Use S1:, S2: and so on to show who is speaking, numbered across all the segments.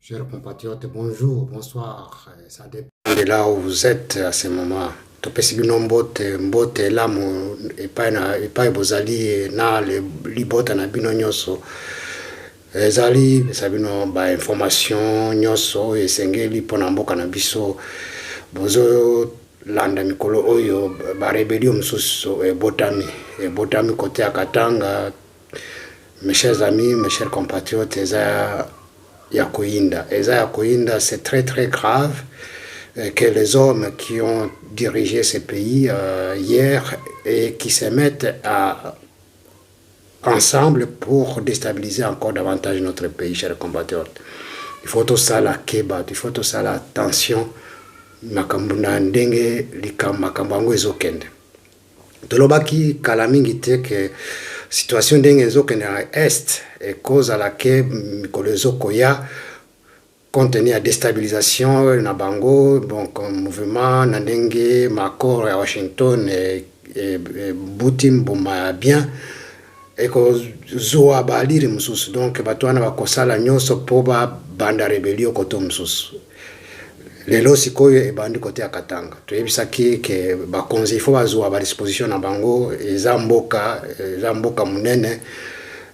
S1: Chers compatriotes, bonjour, bonsoir. Ça dépend de là où vous êtes à ce moment. Topesi bino mbote lamu epai bozali na libota na bino nyonso. Ezali sabino ba information nyonso esengeli pona mboka na biso bozo landa mikolo oyo ba rebelio msusu ebotami côté ya Katanga. Mes chers amis, mes chers compatriotes, Eza Yakoinda, c'est très très grave que les hommes qui ont dirigé ce pays hier et qui se mettent ensemble pour déstabiliser encore davantage notre pays, chers compatriotes. Il faut tout ça la kebat, il faut tout ça la tension, makambuna ndenge makambango ezokende. Tolobaki kalamingi te que situation ndenge ezokende na est et cause à laquelle mikolo ezokoya compte tenu ya déstabilisation na bango, bon comme mouvement na ndenge makoro ya Washington buti mbuma bien et ko zoa baliri mususu, donc bato wana bakosala nyonso po ba banda rebelio koto mususu. Lelo sikoyo ebandi kote ya Katanga toyebisaki ke bakonzi fo bazwa ba disposition na bango eza mboka munene.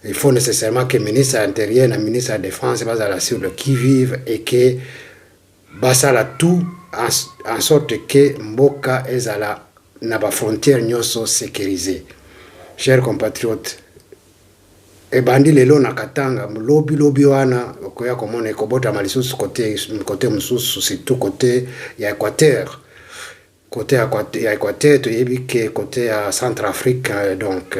S1: Il faut nécessairement que le ministre de l'Intérieur et le ministre de la Défense basent sur le qui-vive et que basala tout en sorte que mboka ezala na ba frontière nyonso sécurisée. Chers compatriotes, ebandi lelo na Katanga lobi wana okoya komona ekobota malisusu côté mususu, surtout côté ya Équateur. Côté à Équateur, tu as vu que côté à Centrafrique, donc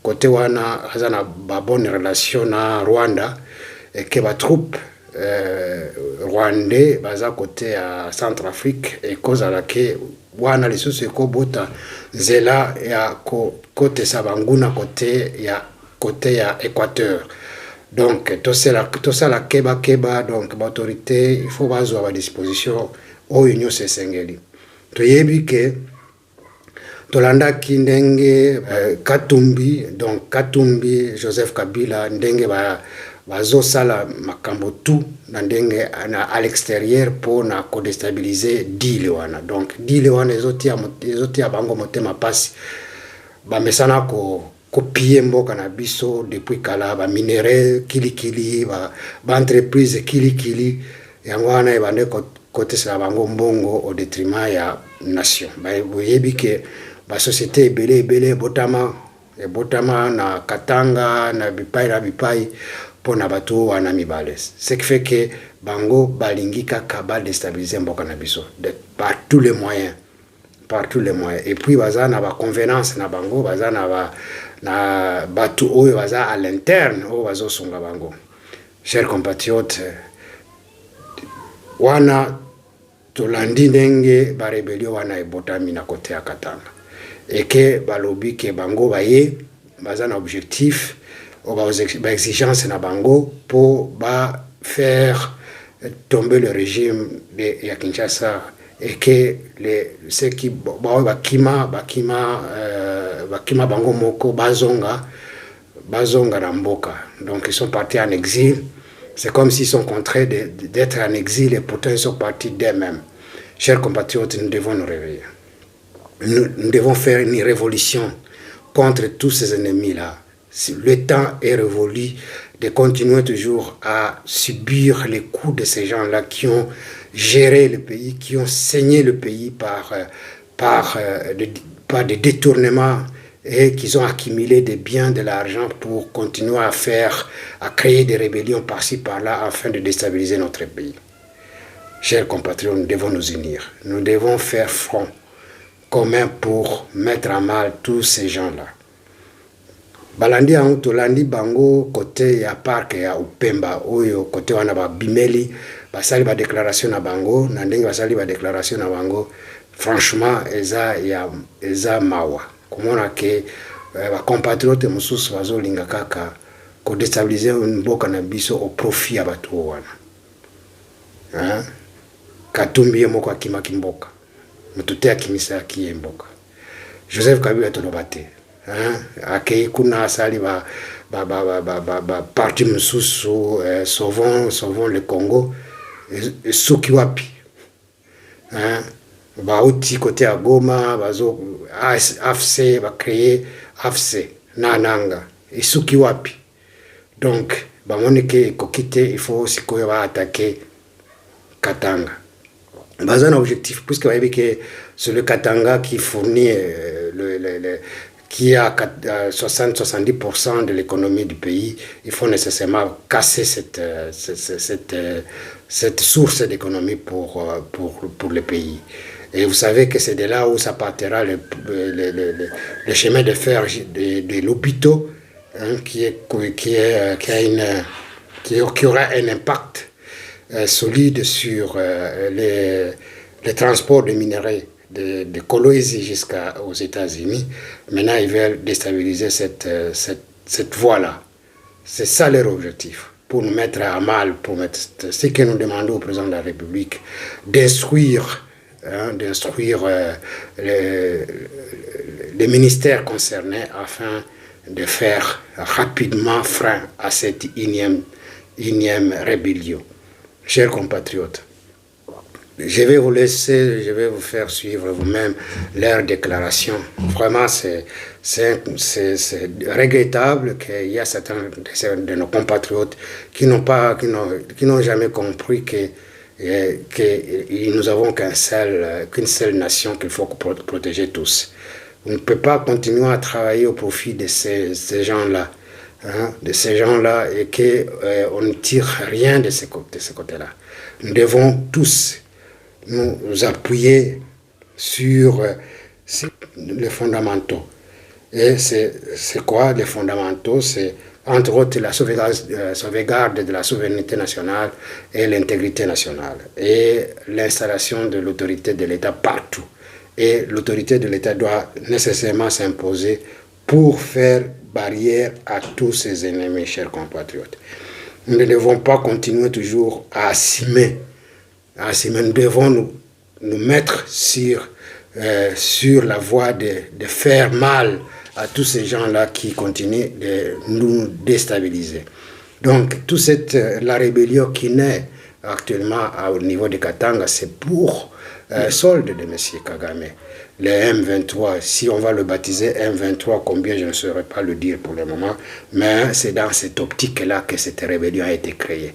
S1: côté wana azana ba bonne relation na Rwanda et que ba troupe rwandais baza côté à Centrafrique et cause à laquelle wana les sous ko bota zela ya côté sabanguna côté ya Équateur. Donc tout ça la keba donc l'autorité il faut bazwa à disposition au union sengeli. Toyebi ke tolanda kindenge Katumbi, donc Katumbi Joseph Kabila ndenge bazo sala makambo tout na ndenge à l'extérieur pour na ko déstabiliser dile wana. Donc dile wana ezotia bango motema pasi ba mesana ko piller mboka na biso depuis kala ba minerais kilikili ba entreprise kilikili yango wana ebande côté sa bango mbongo au détriment ya nation. Boyebi ke ba société ebele botama na Katanga na bipai pona bato wana mibale. Ce qui fait que bango balingi kaka ba déstabiliser mboka na biso par tous les moyens. Et puis baza na ba convenance na bango, baza na batu oyo baza à l'interne o bazo songa bango. Chers compatriotes, wana tolandi ndenge ba rebelio wana ebotami na côté ya Katanga et que balobi ke bango baye baza na objectif o ba exigence na bango pour ba faire tomber le régime de ya Kinshasa et que ceux qui bakima bango moko bazonga na mboka. Donc ils sont partis en exil. C'est comme s'ils sont contraints d'être en exil et pourtant ils sont partis d'eux-mêmes. Chers compatriotes, nous devons nous réveiller. Nous devons faire une révolution contre tous ces ennemis-là. Le temps est révolu de continuer toujours à subir les coups de ces gens-là qui ont géré le pays, qui ont saigné le pays par des détournements et qu'ils ont accumulé des biens, de l'argent pour continuer à créer des rébellions par-ci, par-là, afin de déstabiliser notre pays. Chers compatriotes, nous devons nous unir. Nous devons faire front commun pour mettre à mal tous ces gens-là. Balandi tolandi bango côté ya parc ya Upemba, oyo côté wana ba bimeli, basali ba déclaration na bango, na ndenge basali ba déclaration na bango, franchement, eza mawa. Komona ke ba compatriotes mususu bazolinga kaka ko déstabiliser mboka na biso au profit ya bato wana. Katumbi moko akima kimboka. Mutute akimisa kiyemboka. Joseph Kabila tolobate. Akei kuna asali parti mosusu sauvons le Congo soki wapi hein bauti côté à Goma bazo AFC va créer AFC nananga et soki wapi donc bamoni ke kokite il faut aussi qu'on va attaquer Katanga. Dans un objectif, puisque vous voyez que c'est le Katanga qui fournit, qui a 60-70% de l'économie du pays, il faut nécessairement casser cette source d'économie pour le pays. Et vous savez que c'est de là où ça partira le chemin de fer de l'hôpital, hein, qui aura un impact solide sur les transports de minerais de Kolwezi jusqu'aux États-Unis. Maintenant, ils veulent déstabiliser cette voie-là. C'est ça leur objectif, pour nous mettre à mal, pour mettre ce que nous demandons au président de la République, d'instruire les ministères concernés afin de faire rapidement frein à cette énième rébellion. Chers compatriotes, je vais vous laisser, je vais vous faire suivre vous-même leur déclaration. Vraiment, c'est regrettable qu'il y a certains de nos compatriotes qui n'ont jamais compris que nous n'avons qu'une seule nation qu'il faut protéger tous. On ne peut pas continuer à travailler au profit de ces gens-là. Hein, de ces gens-là et qu'on ne tire rien de ce côté-là. Nous devons tous nous appuyer sur les fondamentaux. Et c'est quoi les fondamentaux? C'est entre autres la sauvegarde de la souveraineté nationale et l'intégrité nationale et l'installation de l'autorité de l'État partout. Et l'autorité de l'État doit nécessairement s'imposer pour faire barrière à tous ces ennemis, chers compatriotes. Nous ne devons pas continuer toujours à assumer. Nous devons nous mettre sur la voie de faire mal à tous ces gens-là qui continuent de nous déstabiliser. Donc, la rébellion qui naît actuellement au niveau de Katanga, c'est pour solde de M. Kagame. Le M23, si on va le baptiser M23, combien je ne saurais pas le dire pour le moment, mais c'est dans cette optique-là que cette rébellion a été créée.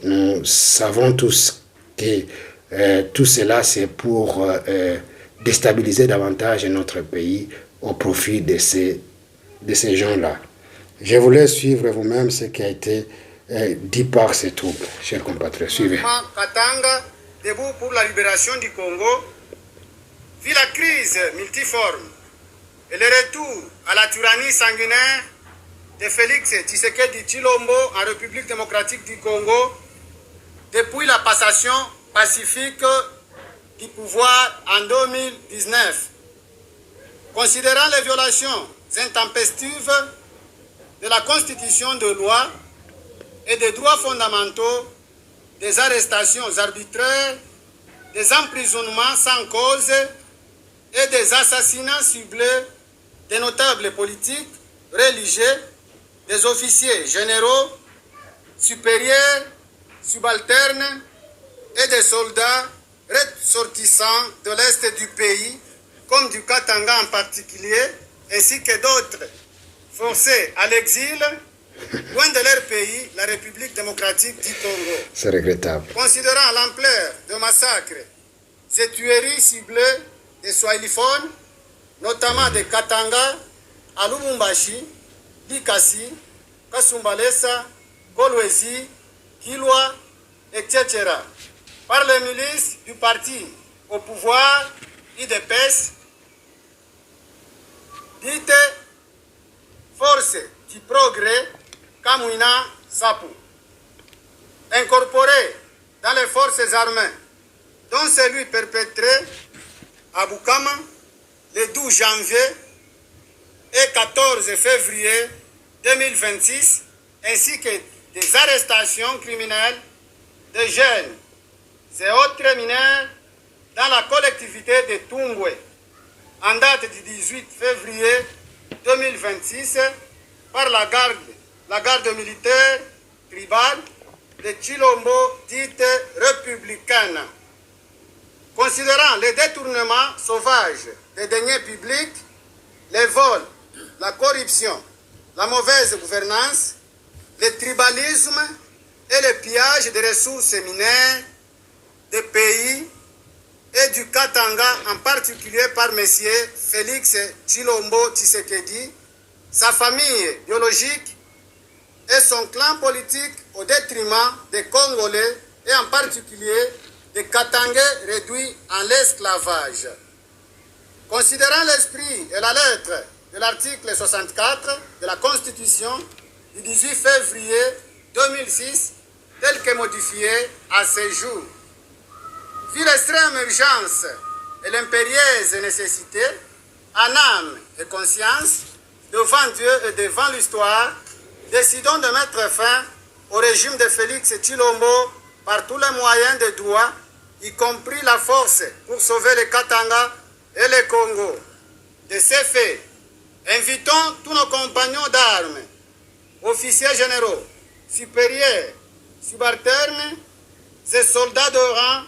S1: Nous savons tous que tout cela, c'est pour déstabiliser davantage notre pays au profit de ces gens-là. Je vous laisse suivre vous-même ce qui a été dit par ces troupes, chers compatriotes. Suivez.
S2: Katanga, debout pour la libération du Congo, vu la crise multiforme et le retour à la tyrannie sanguinaire de Félix Tshisekedi Tshilombo en République démocratique du Congo, depuis la passation pacifique du pouvoir en 2019. Considérant les violations intempestives de la Constitution de loi et des droits fondamentaux, des arrestations arbitraires, des emprisonnements sans cause et des assassinats ciblés des notables politiques, religieux, des officiers généraux, supérieurs, subalternes et des soldats ressortissants de l'Est du pays, comme du Katanga en particulier, ainsi que d'autres forcés à l'exil, loin de leur pays, la République démocratique du Congo.
S1: C'est regrettable.
S2: Considérant l'ampleur de massacres et tueries ciblées des Swahiliphones, notamment de Katanga, à Lubumbashi, Likasi, Kasumbalesa, Kolwezi, Kilwa, etc., par les milices du parti au pouvoir, UDPS, dite Force du Progrès, Kamwina Sapu, incorporé dans les forces armées, dont celui perpétré à Bukama le 12 janvier et 14 février 2026, ainsi que des arrestations criminelles de jeunes et autres mineurs dans la collectivité de Tungwe, en date du 18 février 2026, par la garde militaire tribale de Chilombo dite républicaine. Considérant les détournements sauvages des deniers publics, les vols, la corruption, la mauvaise gouvernance, le tribalisme et le pillage des ressources minières des pays et du Katanga, en particulier par M. Félix Tshilombo Tshisekedi, sa famille biologique et son clan politique au détriment des Congolais et en particulier des Katangais réduits en l'esclavage. Considérant l'esprit et la lettre de l'article 64 de la Constitution du 18 février 2006, tel que modifié à ce jour, vu l'extrême urgence et l'impérieuse nécessité, en âme et conscience, devant Dieu et devant l'histoire, décidons de mettre fin au régime de Félix Tshilombo par tous les moyens de droit, y compris la force pour sauver les Katanga et les Congo. De ces faits, invitons tous nos compagnons d'armes, officiers généraux, supérieurs, subalternes et soldats de rang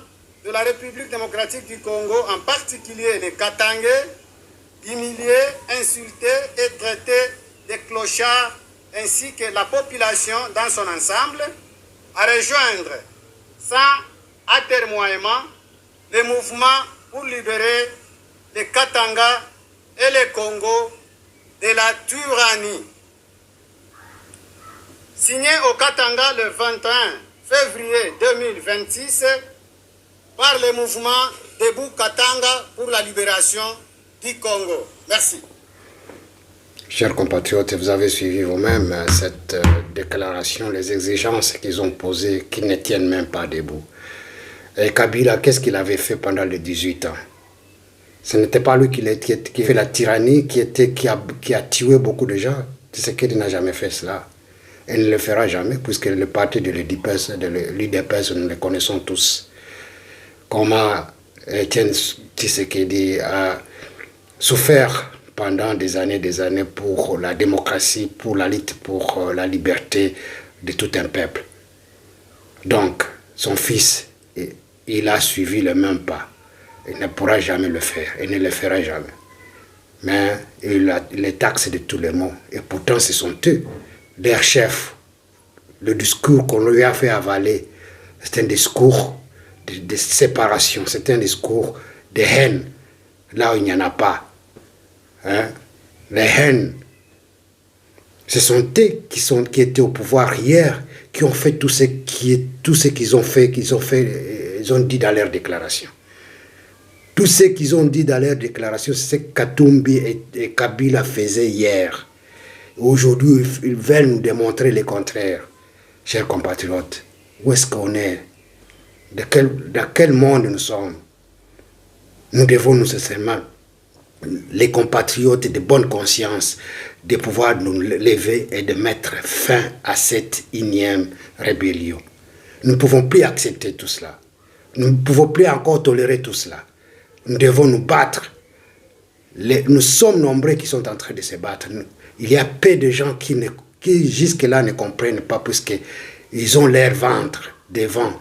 S2: de la République démocratique du Congo, en particulier les Katangais, humiliés, insultés et traités de clochards, ainsi que la population dans son ensemble, à rejoindre sans atermoiement les mouvements pour libérer les Katanga et les Congo de la tyrannie. Signé au Katanga le 21 février 2026 par le mouvement Debout Katanga pour la libération du Congo. Merci.
S1: Chers compatriotes, vous avez suivi vous-même cette déclaration, les exigences qu'ils ont posées, qui ne tiennent même pas debout. Et Kabila, qu'est-ce qu'il avait fait pendant les 18 ans? Ce n'était pas lui qui fait la tyrannie, qui a tué beaucoup de gens. Tshisekedi n'a jamais fait cela. Et ne le fera jamais, puisque le parti de l'UDPS, nous le connaissons tous. Comment Etienne Tshisekedi a souffert pendant des années pour la démocratie, pour la lutte, pour la liberté de tout un peuple. Donc, son fils, il a suivi le même pas. Il ne pourra jamais le faire, il ne le fera jamais. Mais il est taxé de tous les maux. Et pourtant, ce sont eux, leurs chefs. Le discours qu'on lui a fait avaler, c'est un discours de séparation, c'est un discours de haine, là où il n'y en a pas. Hein? Les haines, ce sont eux qui étaient au pouvoir hier, qui ont fait tout ce qu'ils ont fait, ils ont dit dans leur déclaration. Tout ce qu'ils ont dit dans leur déclaration, c'est ce que Katumbi et Kabila faisaient hier. Aujourd'hui, ils veulent nous démontrer le contraire. Chers compatriotes, où est-ce qu'on est? Dans quel monde nous sommes? Nous devons nous nécessairement, les compatriotes de bonne conscience, de pouvoir nous lever et de mettre fin à cette énième rébellion. Nous ne pouvons plus accepter tout cela. Nous ne pouvons plus encore tolérer tout cela. Nous devons nous battre. Nous sommes nombreux qui sont en train de se battre. Il y a peu de gens qui jusque-là ne comprennent pas, puisqu'ils ont leur ventre devant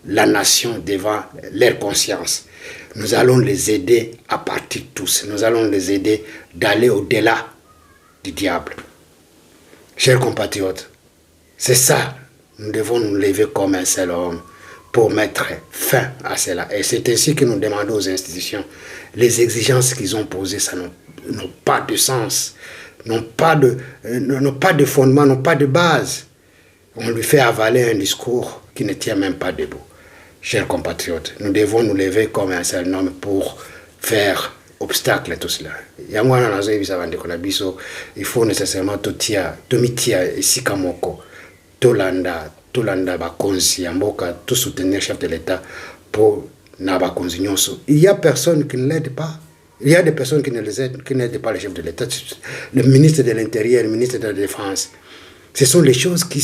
S1: la nation, devant leur conscience. Nous allons les aider à partir tous. Nous allons les aider d'aller au-delà du diable. Chers compatriotes, c'est ça. Nous devons nous lever comme un seul homme pour mettre fin à cela. Et c'est ainsi que nous demandons aux institutions. Les exigences qu'ils ont posées, ça n'ont pas de sens, n'ont pas de fondement, n'ont pas de base. On lui fait avaler un discours qui ne tient même pas debout. Chers compatriotes, nous devons nous lever comme un seul homme pour faire obstacle à tout cela. Il faut nécessairement tomitia esika moko, tolanda bakonzi ya mboka, tout soutenir le chef de l'État pour na bakonzi nyonso. Il y a personne qui ne l'aide pas. Il y a des personnes qui n'aident pas le chef de l'État. Le ministre de l'Intérieur, le ministre de la Défense. Ce sont les choses qui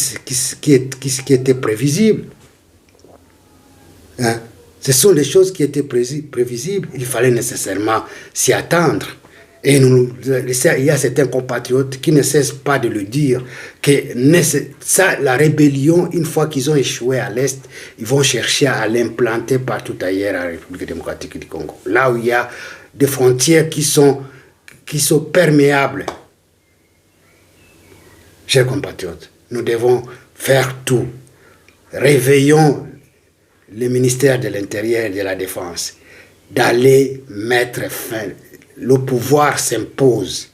S1: étaient prévisibles. Hein? Ce sont les choses qui étaient prévisibles. Il fallait nécessairement s'y attendre. Et il y a certains compatriotes qui ne cessent pas de le dire, que ça, la rébellion, une fois qu'ils ont échoué à l'Est, ils vont chercher à l'implanter partout ailleurs à la République démocratique du Congo. Là où il y a des frontières qui sont perméables. Chers compatriotes, nous devons faire tout. Réveillons le ministère de l'Intérieur et de la Défense d'aller mettre fin. Le pouvoir s'impose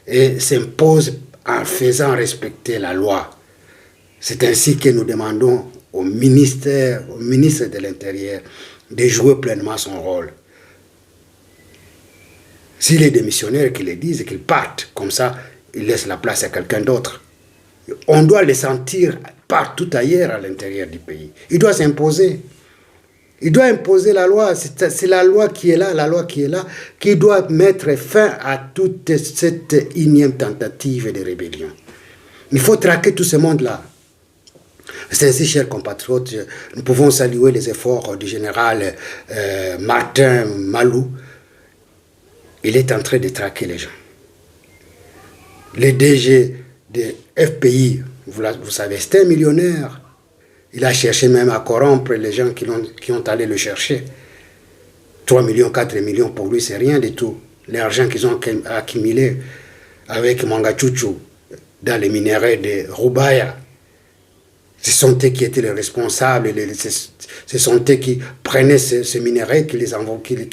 S1: et s'impose en faisant respecter la loi. C'est ainsi que nous demandons au ministre de l'Intérieur de jouer pleinement son rôle. S'il est démissionnaire, qu'il le dise et qu'il parte, comme ça, il laisse la place à quelqu'un d'autre. On doit le sentir partout ailleurs à l'intérieur du pays. Il doit s'imposer. Il doit imposer la loi. C'est la loi qui est là, qui doit mettre fin à toute cette énième tentative de rébellion. Il faut traquer tout ce monde-là. C'est ainsi, chers compatriotes, nous pouvons saluer les efforts du général Martin Malou. Il est en train de traquer les gens. Le DG de FPI, vous savez, c'est un millionnaire. Il a cherché même à corrompre les gens qui ont allé le chercher. 3 millions, 4 millions, pour lui, c'est rien du tout. L'argent qu'ils ont accumulé avec Mangachuchu dans les minéraux de Rubaya, ce sont eux qui étaient les responsables, ce sont eux qui prenaient ces minéraux, qui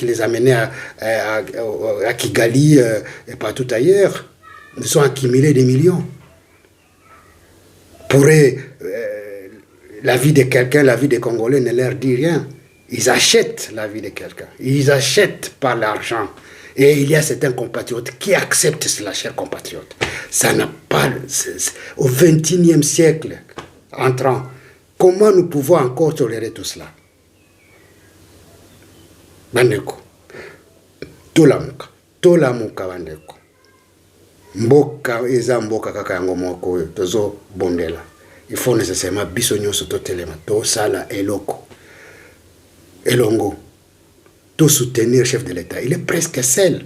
S1: les amenaient à Kigali et partout ailleurs. Ils ont accumulé des millions. Pour eux, la vie de quelqu'un, la vie des Congolais ne leur dit rien. Ils achètent la vie de quelqu'un. Ils achètent par l'argent. Et il y a certains compatriotes qui acceptent cela, chers compatriotes. Ça n'a pas... Au XXIe siècle, entrant, comment nous pouvons encore tolérer tout cela? Bandeko, tolamuka bandeko. Mboka eza mboka kaka yango moko tozo bondela. Il faut nécessairement bisognoso totelema to sala eloko. Elongo. Tout soutenir le chef de l'État. Il est presque seul.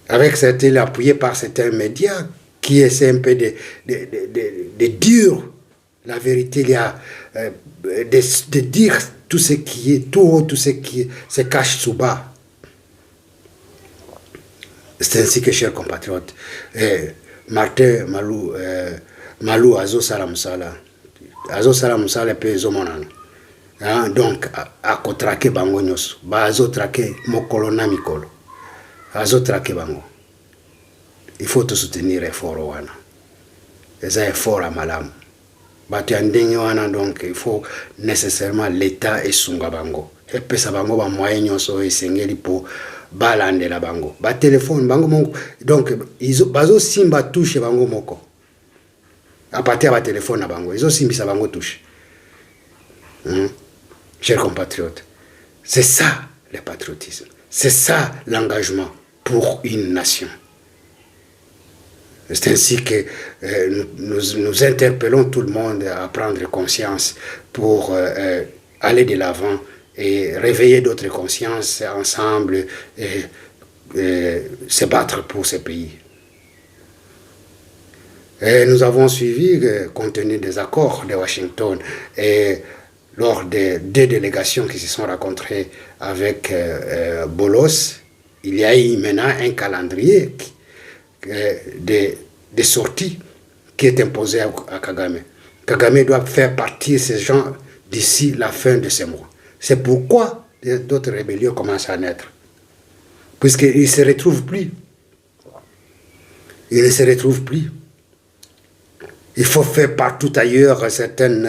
S1: Avec certains, appuyé par certains médias qui essaient un peu de dire la vérité, il y a de dire tout ce qui est, tout ce qui se cache sous bas. C'est ainsi que, chers compatriotes, Martin Malou Azo Salamsala, Azo Salamsala pe zomonana. Donc, à traquer bango nyos, azo traquer mokolo na mikolo, azo traquer bango. Il faut te soutenir effort wana. Les efforts à malam. Batu andenge wana, donc il faut nécessairement l'État et sunga bango. Et puis ça bango ba moyen nyos et sengeli pour balande la bango. Ba téléphone bango moko. Donc ils bazo simba touche bango moko. À partir de téléphone à bango, ils ont simbi sa bango touche. Chers compatriotes, c'est ça le patriotisme, c'est ça l'engagement pour une nation. C'est ainsi que nous interpellons tout le monde à prendre conscience pour aller de l'avant et réveiller d'autres consciences ensemble et se battre pour ce pays. Et nous avons suivi, compte tenu des accords de Washington et lors des 2 délégations qui se sont rencontrées avec Bolos, il y a eu maintenant un calendrier de sorties qui est imposé à Kagame. Kagame doit faire partir ces gens d'ici la fin de ce mois. C'est pourquoi d'autres rébellions commencent à naître. Puisqu'ils ne se retrouvent plus. Ils ne se retrouvent plus. Il faut faire partout ailleurs certaines...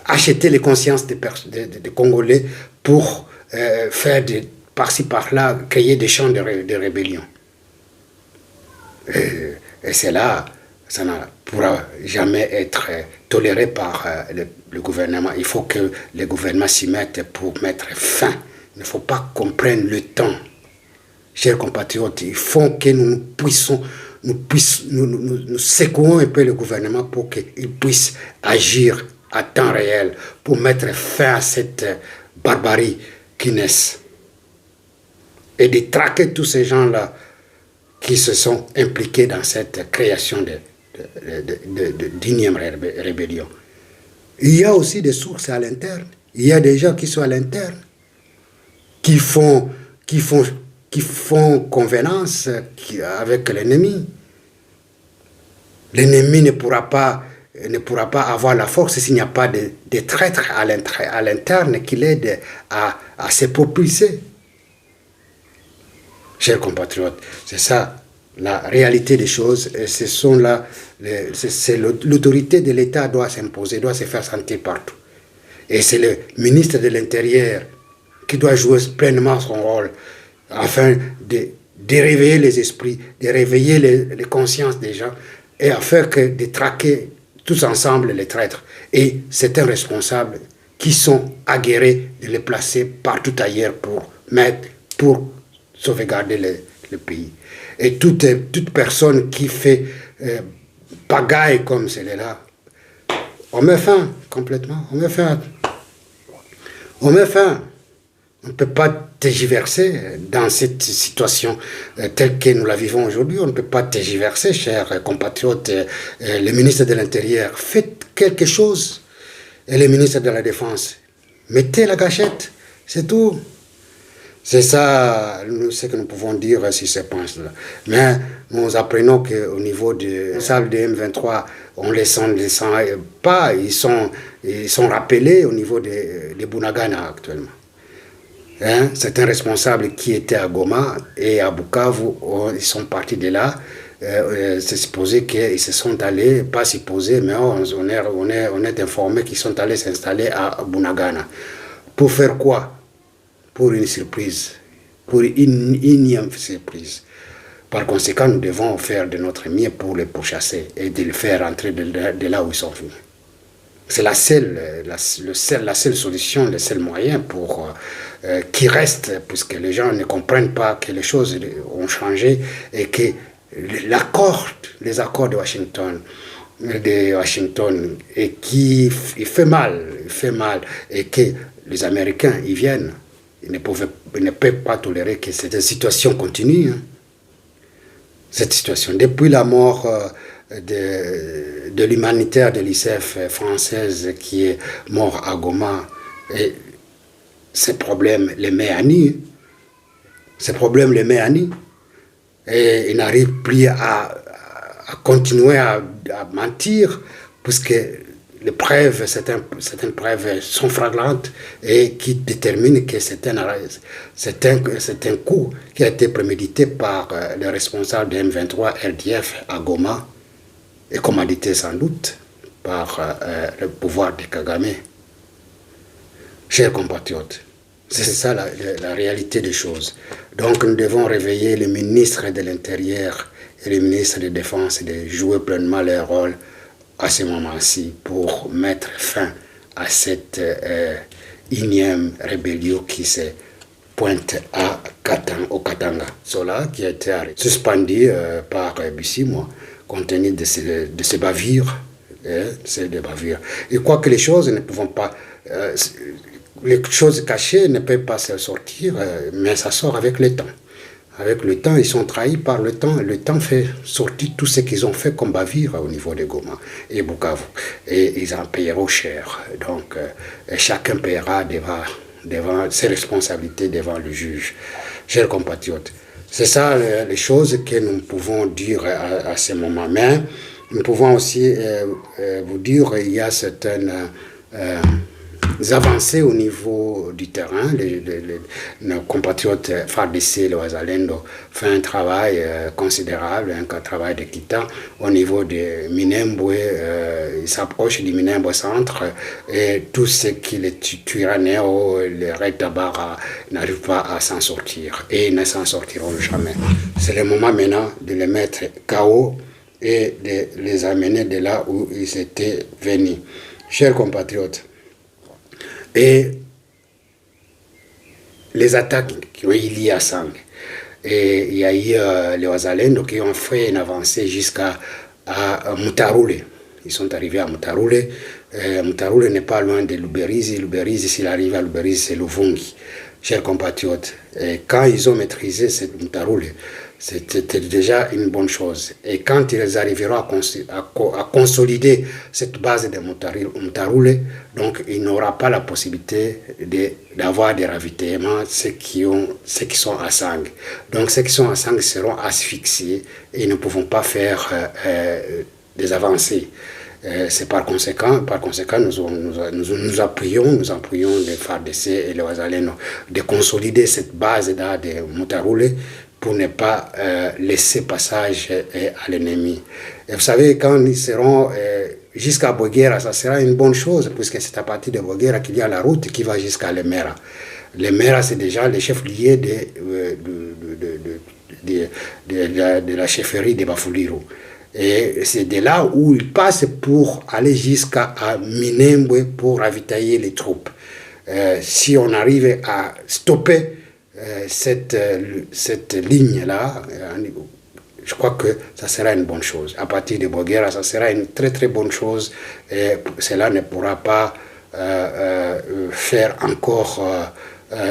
S1: acheter les consciences des Congolais pour faire par-ci par-là, créer des champs de rébellion. Et cela, ça ne pourra jamais être toléré par le gouvernement. Il faut que le gouvernement s'y mette pour mettre fin. Il ne faut pas qu'on prenne le temps. Chers compatriotes, il faut que nous secouons un peu le gouvernement pour qu'il puisse agir à temps réel pour mettre fin à cette barbarie qui naît. et de traquer tous ces gens-là qui se sont impliqués dans cette création d'énième rébellion. Il y a aussi des sources à l'interne. Il y a des gens qui sont à l'interne, qui font convenance avec l'ennemi. L'ennemi ne pourra pas avoir la force s'il n'y a pas de traîtres à l'interne qui l'aident à se propulser. Chers compatriotes, c'est ça la réalité des choses. C'est l'autorité de l'État doit s'imposer, doit se faire sentir partout. Et c'est le ministre de l'Intérieur qui doit jouer pleinement son rôle afin de réveiller les esprits, de réveiller les consciences des gens et afin de traquer tous ensemble les traîtres. Et certains responsables qui sont aguerris de les placer partout ailleurs pour sauvegarder le pays. Et toute personne qui fait pagaille comme celle-là, on met fin complètement. On met fin. On ne peut pas tergiverser dans cette situation telle que nous la vivons aujourd'hui. On ne peut pas tergiverser, chers compatriotes. Le ministre de l'Intérieur, faites quelque chose. Et le ministre de la Défense, mettez la gâchette. C'est tout. C'est ça ce que nous pouvons dire sur ces points-là. Mais nous apprenons qu'au niveau de salle de M23, on les sent pas, ils sont rappelés au niveau de Bunagana actuellement. Certains responsables qui étaient à Goma et à Bukavu, ils sont partis de là. C'est supposé qu'ils se sont allés, pas supposé, mais on est informé qu'ils sont allés s'installer à Bunagana. Pour faire quoi? Pour une surprise, pour une énième surprise. Par conséquent, nous devons faire de notre mieux pour les pourchasser et de les faire rentrer de là où ils sont venus. C'est la seule solution, le seul moyen pour qui reste, puisque les gens ne comprennent pas que les choses ont changé et que les accords de Washington, et qui il fait mal, et que les Américains y viennent. Ils ne peuvent pas tolérer que cette situation continue. Cette situation. Depuis la mort de l'humanitaire de l'ICF française qui est mort à Goma, et ces problèmes les met à nu. Et ils n'arrivent plus à continuer à mentir, puisque certaines preuves sont flagrantes et qui déterminent que c'est un coup qui a été prémédité par le responsable de M23 RDF à Goma et commandité sans doute par le pouvoir de Kagame. Chers compatriotes, c'est ça la réalité des choses. Donc nous devons réveiller le ministre de l'Intérieur et le ministre de la Défense de jouer pleinement leur rôle à ce moment-ci pour mettre fin à cette énième rébellion qui se pointe au Katanga. Cela qui a été suspendu par Bissimo compte tenu de ces bavures. Et quoi que les choses ne pouvons pas... les choses cachées ne peuvent pas se sortir, mais ça sort avec le temps. Avec le temps, ils sont trahis par le temps. Le temps fait sortir tout ce qu'ils ont fait comme bavure au niveau de Goma et Bukavu. Et ils en payeront cher. Donc, chacun paiera devant ses responsabilités devant le juge. Chers compatriotes, c'est ça les choses que nous pouvons dire à ce moment. Mais nous pouvons aussi vous dire qu'il y a certaines... avancées au niveau du terrain. Nos compatriotes FARDC, le Wazalendo, font un travail considérable, un travail de quittant au niveau de Minembwe. Ils s'approchent du Minembwe centre et tout ce qui les Twirwaneho, les Red Tabara n'arrivent pas à s'en sortir et ils ne s'en sortiront jamais. C'est le moment maintenant de les mettre KO et de les amener de là où ils étaient venus. Chers compatriotes, et les attaques qui ont eu lieu à Sang. Et il y a eu les Wazalendo qui ont fait une avancée jusqu'à Mutaroule. Ils sont arrivés à Mutaroule. Mutaroule n'est pas loin de Luberizi. Luberizi, s'il arrive à Luberizi, c'est Luvungi. chers compatriotes. Et quand ils ont maîtrisé cette Mutaroule, c'était déjà une bonne chose. Et quand ils arriveront à consolider cette base de Mutaroule, donc il n'aura pas la possibilité d'avoir des ravitaillements, ceux qui sont à Sang. Donc ceux qui sont à Sang seront asphyxiés et ne pourront pas faire des avancées. C'est par conséquent, nous appuyons les FARDC et les Wazalendo de consolider cette base-là de Mutaroule pour ne pas laisser passage à l'ennemi. Et vous savez, quand ils seront jusqu'à Boguera, ça sera une bonne chose, puisque c'est à partir de Boguera qu'il y a la route qui va jusqu'à Lemera. Lemera, c'est déjà le chef-lieu de la chefferie de Bafouliru. Et c'est de là où ils passent pour aller jusqu'à Minembwe pour ravitailler les troupes. Si on arrive à stopper cette ligne-là, je crois que ça sera une bonne chose. À partir de Boguera, ça sera une très très bonne chose. Et cela ne pourra pas faire encore...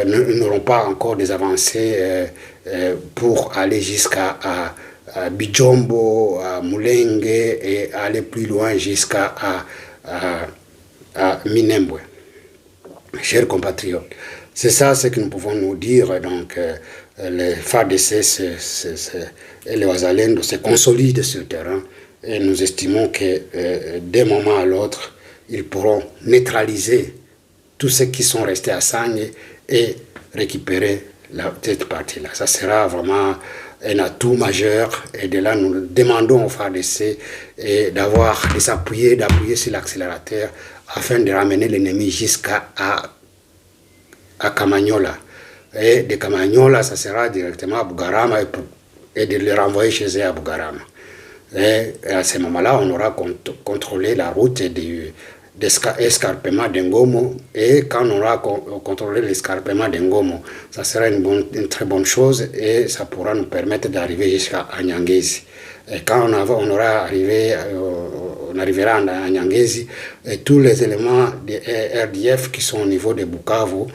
S1: nous n'aurons pas encore des avancées pour aller jusqu'à Bijombo, à Mulenge et aller plus loin jusqu'à Minembwe. Chers compatriotes, c'est ça ce que nous pouvons nous dire. Donc, les FARDC et les Wazalendo se consolident sur le terrain et nous estimons que d'un moment à l'autre, ils pourront neutraliser tous ceux qui sont restés à Sangé et récupérer cette partie-là. Ça sera vraiment un atout majeur et de là nous demandons aux FARDC de s'appuyer, d'appuyer sur l'accélérateur afin de ramener l'ennemi jusqu'à Kamanyola. Et de Kamanyola, ça sera directement à Bugarama et de le renvoyer chez eux à Bugarama. Et à ce moment-là, on aura contrôlé la route d'escarpement d'Ngomo, et quand on aura contrôlé l'escarpement d'Ngomo, ça sera une très bonne chose et ça pourra nous permettre d'arriver jusqu'à Nyangezi. Et quand on arrivera à Nyangezi, et tous les éléments de RDF qui sont au niveau de Bukavu,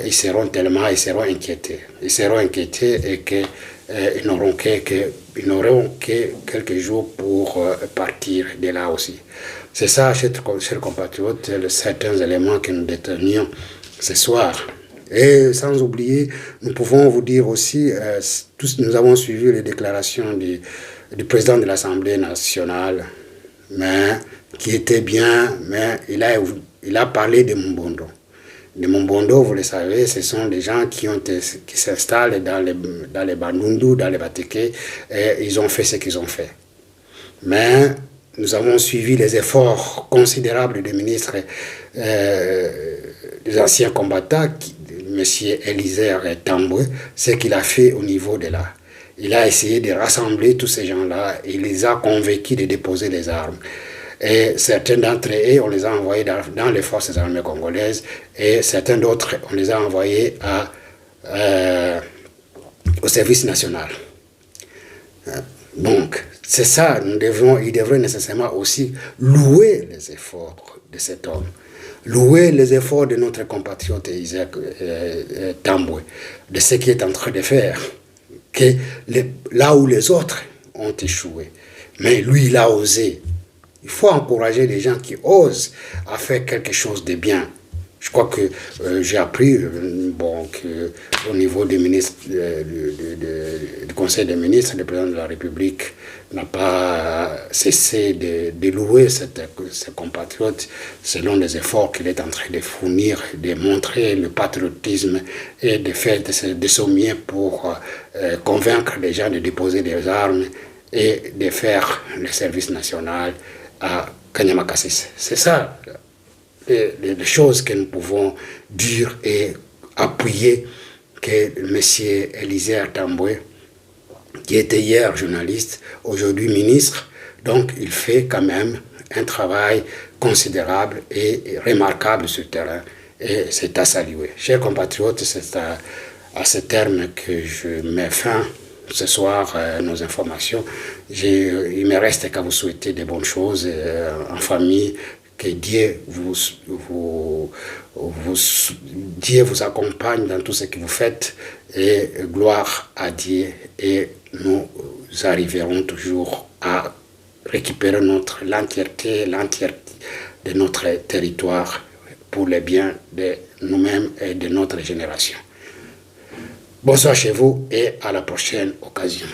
S1: ils seront inquiétés. Ils seront inquiétés et qu'ils n'auront que quelques jours pour partir de là aussi. C'est ça, chers compatriotes, certains éléments que nous détenions ce soir. Et sans oublier, nous pouvons vous dire aussi, nous avons suivi les déclarations du président de l'Assemblée nationale, mais qui était bien, mais il a parlé de Mumbondo. Les Mumbondo, vous le savez, ce sont des gens qui s'installent dans les Bandundu, dans les Bateke, et ils ont fait ce qu'ils ont fait. Mais nous avons suivi les efforts considérables des ministres, des anciens combattants, M. Élisère Tamboué, ce qu'il a fait au niveau de là. Il a essayé de rassembler tous ces gens-là, il les a convaincus de déposer les armes. Et certains d'entre eux, on les a envoyés dans les forces armées congolaises, et certains d'autres, on les a envoyés au service national. Donc, c'est ça, il devrait nécessairement aussi louer les efforts de cet homme, louer les efforts de notre compatriote Isaac Tamboué, de ce qu'il est en train de faire, que là où les autres ont échoué, mais lui, il a osé. Il faut encourager les gens qui osent à faire quelque chose de bien. Je crois que j'ai appris qu'au niveau des ministres, du Conseil des ministres, le président de la République n'a pas cessé de louer ses compatriotes selon les efforts qu'il est en train de fournir, de montrer le patriotisme et de faire de son mieux pour convaincre les gens de déposer des armes et de faire le service national à Kanyamakassis. C'est ça les choses que nous pouvons dire et appuyer que M. Élisère Tamboué, qui était hier journaliste, aujourd'hui ministre, donc il fait quand même un travail considérable et remarquable sur le terrain, et c'est à saluer. Chers compatriotes, c'est à ce terme que je mets fin ce soir nos informations. Il me reste qu'à vous souhaiter de bonnes choses en famille, Que Dieu Dieu vous accompagne dans tout ce que vous faites, et gloire à Dieu, et nous arriverons toujours à récupérer l'entièreté de notre territoire pour le bien de nous-mêmes et de notre génération. Bonsoir chez vous et à la prochaine occasion.